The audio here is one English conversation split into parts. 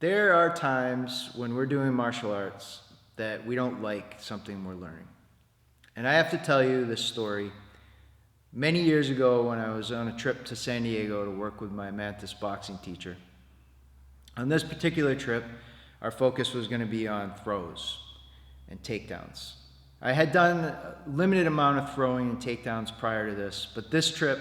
There are times when we're doing martial arts that we don't like something we're learning. And I have to tell you this story. Many years ago when I was on a trip to San Diego to work with my Mantis Boxing teacher, on this particular trip, our focus was going to be on throws and takedowns. I had done a limited amount of throwing and takedowns prior to this, but this trip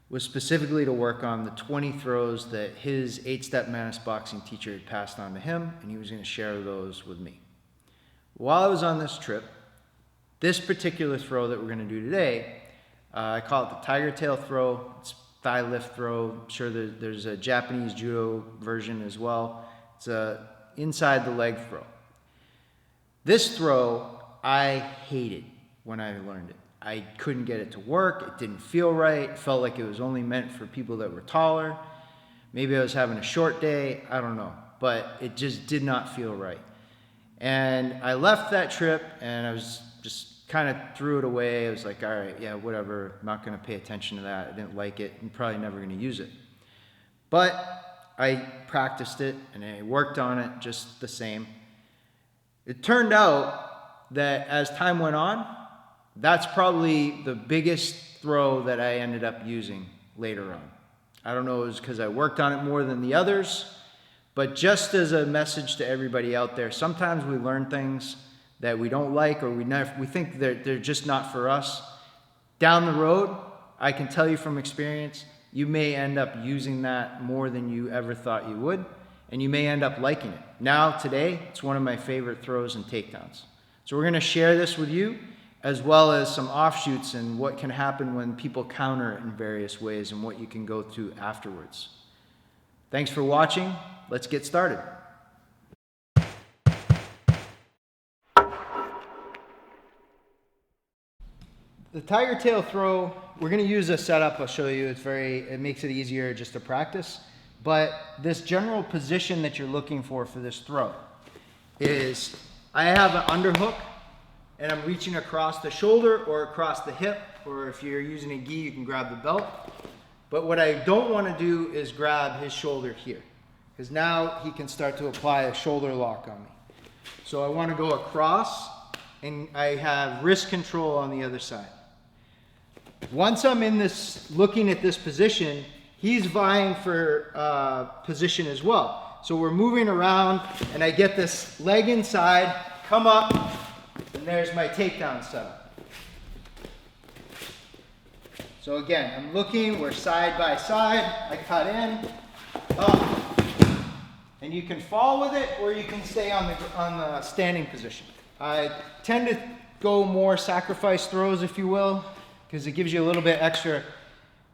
was specifically to work on the 20 throws that his 8-step Mantis Boxing teacher had passed on to him, and he was going to share those with me. While I was on this trip, this particular throw that we're going to do today, I call it the tiger tail throw. It's thigh lift throw. I'm sure there's a Japanese judo version as well. It's a inside the leg throw. This throw I hated when I learned it. I couldn't get it to work. It didn't feel right. It felt like it was only meant for people that were taller. Maybe I was having a short day. I don't know. But it just did not feel right. And I left that trip and I was just kind of threw it away. I was like, all right, yeah, whatever. I'm not going to pay attention to that. I didn't like it. I'm probably never going to use it. But I practiced it and I worked on it just the same. It turned out that as time went on, that's probably the biggest throw that I ended up using later on. I don't know if it was because I worked on it more than the others, but just as a message to everybody out there, sometimes we learn things that we don't like or we think they're just not for us. Down the road, I can tell you from experience, you may end up using that more than you ever thought you would, and you may end up liking it. Now, today, it's one of my favorite throws and takedowns. So we're going to share this with you, as well as some offshoots and what can happen when people counter it in various ways and what you can go through afterwards. Thanks for watching. Let's get started. The tiger tail throw, we're going to use a setup I'll show you. It makes it easier just to practice. But this general position that you're looking for this throw is I have an underhook and I'm reaching across the shoulder or across the hip, or if you're using a gi, you can grab the belt. But what I don't want to do is grab his shoulder here, because now he can start to apply a shoulder lock on me. So I want to go across and I have wrist control on the other side. Once I'm in this, looking at this position, he's vying for position as well. So we're moving around and I get this leg inside, come up, and there's my takedown setup. So again, I'm looking, we're side by side, I cut in, up, and you can fall with it or you can stay on the standing position. I tend to go more sacrifice throws, if you will, because it gives you a little bit extra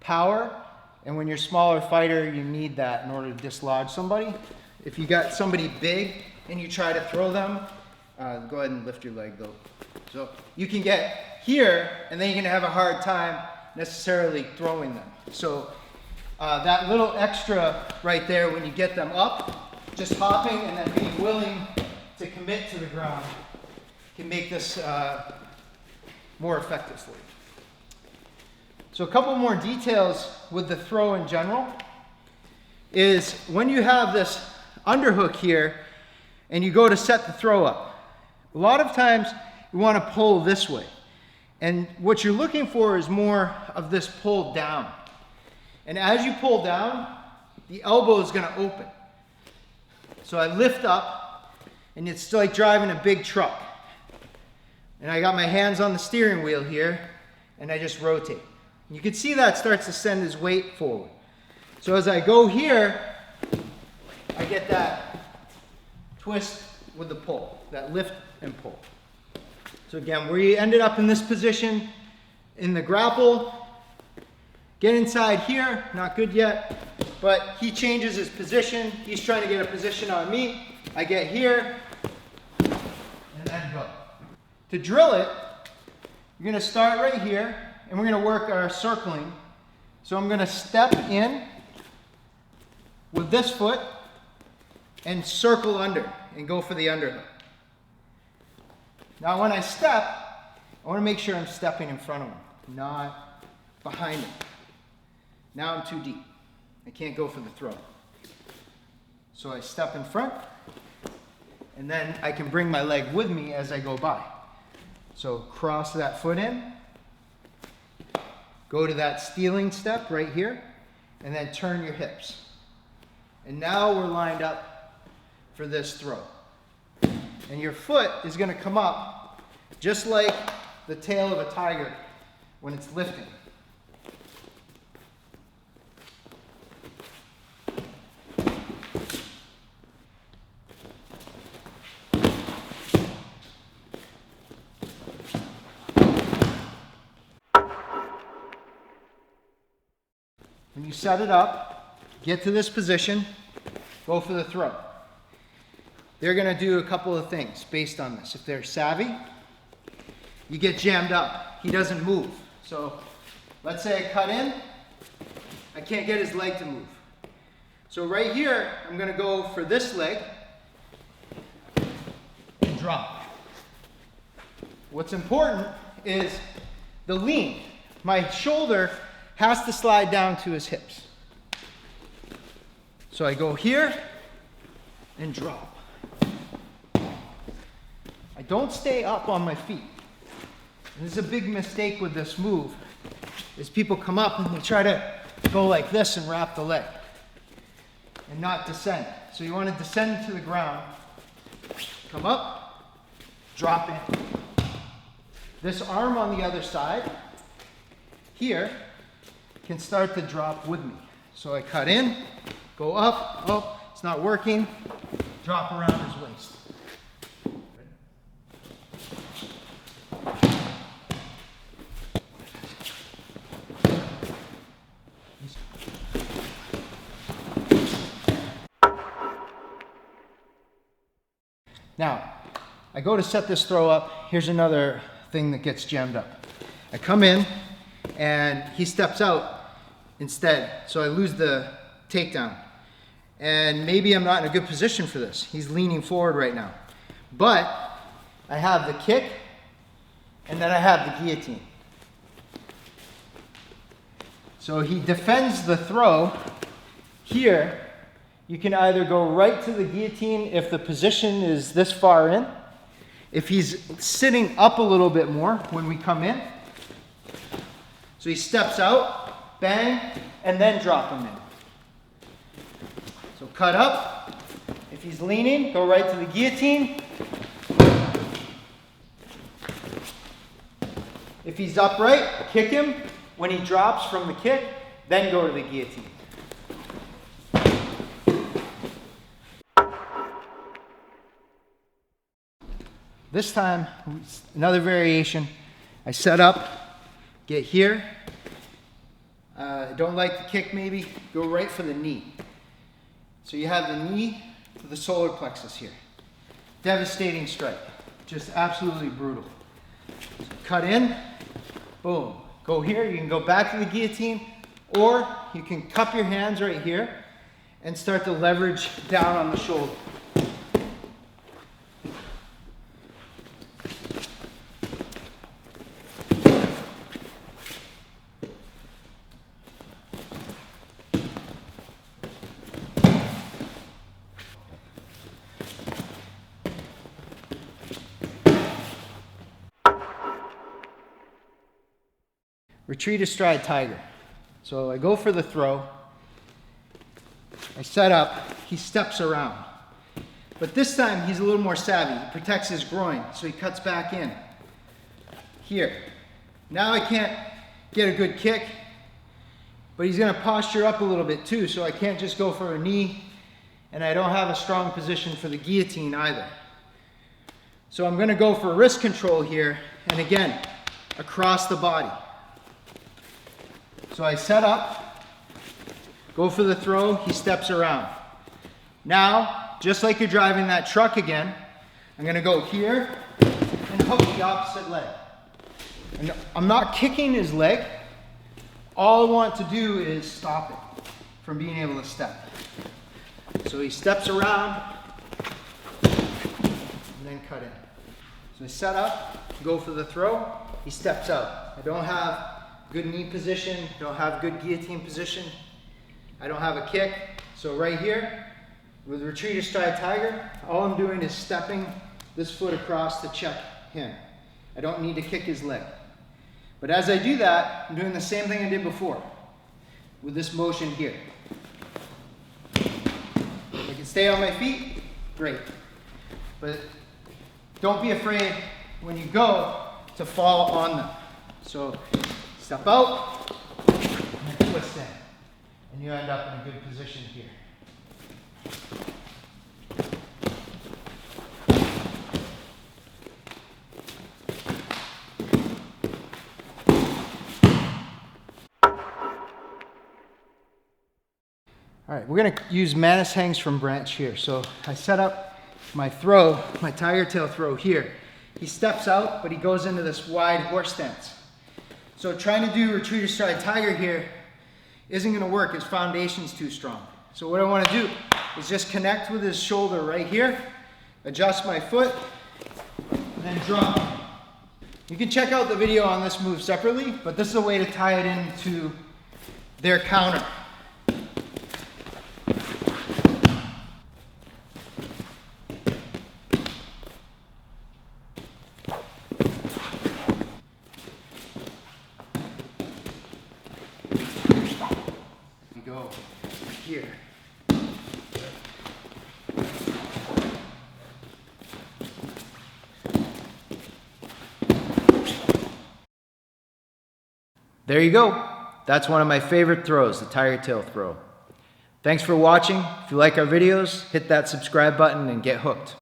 power. And when you're a smaller fighter, you need that in order to dislodge somebody. If you got somebody big and you try to throw them, go ahead and lift your leg though. So you can get here and then you're gonna have a hard time necessarily throwing them. So that little extra right there when you get them up, just hopping and then being willing to commit to the ground can make this more effective for you. So a couple more details with the throw in general is when you have this underhook here and you go to set the throw up, a lot of times you want to pull this way. And what you're looking for is more of this pull down. And as you pull down, the elbow is going to open. So I lift up and it's like driving a big truck. And I got my hands on the steering wheel here and I just rotate. You can see that starts to send his weight forward. So as I go here, I get that twist with the pull, that lift and pull. So again, we ended up in this position in the grapple. Get inside here, not good yet, but he changes his position. He's trying to get a position on me. I get here, and then go. To drill it, you're gonna start right here, and we're gonna work our circling. So I'm gonna step in with this foot and circle under and go for the underhook. Now when I step, I wanna make sure I'm stepping in front of him, not behind him. Now I'm too deep. I can't go for the throw. So I step in front, and then I can bring my leg with me as I go by. So cross that foot in, go to that stealing step right here, and then turn your hips. And now we're lined up for this throw. And your foot is going to come up just like the tail of a tiger when it's lifting. When you set it up, get to this position, go for the throw. They're going to do a couple of things based on this. If they're savvy, you get jammed up. He doesn't move. So let's say I cut in, I can't get his leg to move. So right here, I'm going to go for this leg and drop. What's important is the lean. My shoulder has to slide down to his hips. So I go here and drop. I don't stay up on my feet. And this is a big mistake with this move, is people come up and they try to go like this and wrap the leg and not descend. So you want to descend to the ground, come up, drop in. This arm on the other side here can start to drop with me. So I cut in, go up, oh, it's not working, drop around his waist. Now, I go to set this throw up. Here's another thing that gets jammed up. I come in, and he steps out instead, so I lose the takedown. And maybe I'm not in a good position for this. He's leaning forward right now. But I have the kick, and then I have the guillotine. So he defends the throw. Here, you can either go right to the guillotine if the position is this far in. If he's sitting up a little bit more when we come in. So he steps out, bang, and then drop him in. So cut up. If he's leaning, go right to the guillotine. If he's upright, kick him. When he drops from the kick, then go to the guillotine. This time, another variation. I set up, get here. Don't like the kick maybe, go right for the knee. So you have the knee to the solar plexus here. Devastating strike, just absolutely brutal. Cut in, boom. Go here, you can go back to the guillotine, or you can cup your hands right here and start to leverage down on the shoulder. Retreat astride tiger. So I go for the throw. I set up. He steps around. But this time he's a little more savvy. He protects his groin, so he cuts back in. Here. Now I can't get a good kick, but he's going to posture up a little bit too, so I can't just go for a knee, and I don't have a strong position for the guillotine either. So I'm going to go for wrist control here, and again, across the body. So I set up, go for the throw, he steps around. Now, just like you're driving that truck again, I'm going to go here and hook the opposite leg. And I'm not kicking his leg. All I want to do is stop it from being able to step. So he steps around and then cut in. So I set up, go for the throw, he steps out. I don't have good knee position, don't have good guillotine position. I don't have a kick. So right here, With retreat astride tiger, all I'm doing is stepping this foot across to check him. I don't need to kick his leg. But as I do that, I'm doing the same thing I did before with this motion here. If I can stay on my feet, great. But don't be afraid when you go to fall on them. So step out and then twist in. And you end up in a good position here. All right, we're gonna use Mantis Hangs from branch here. So I set up my throw, my tiger tail throw here. He steps out, but he goes into this wide horse stance. So trying to do retreat astride tiger here isn't gonna work, his foundation's too strong. So what I wanna do is just connect with his shoulder right here, adjust my foot, and then drop. You can check out the video on this move separately, but this is a way to tie it into their counter. Go here. There you go. That's one of my favorite throws, the tiger tail throw. Thanks for watching. If you like our videos, hit that subscribe button and get hooked.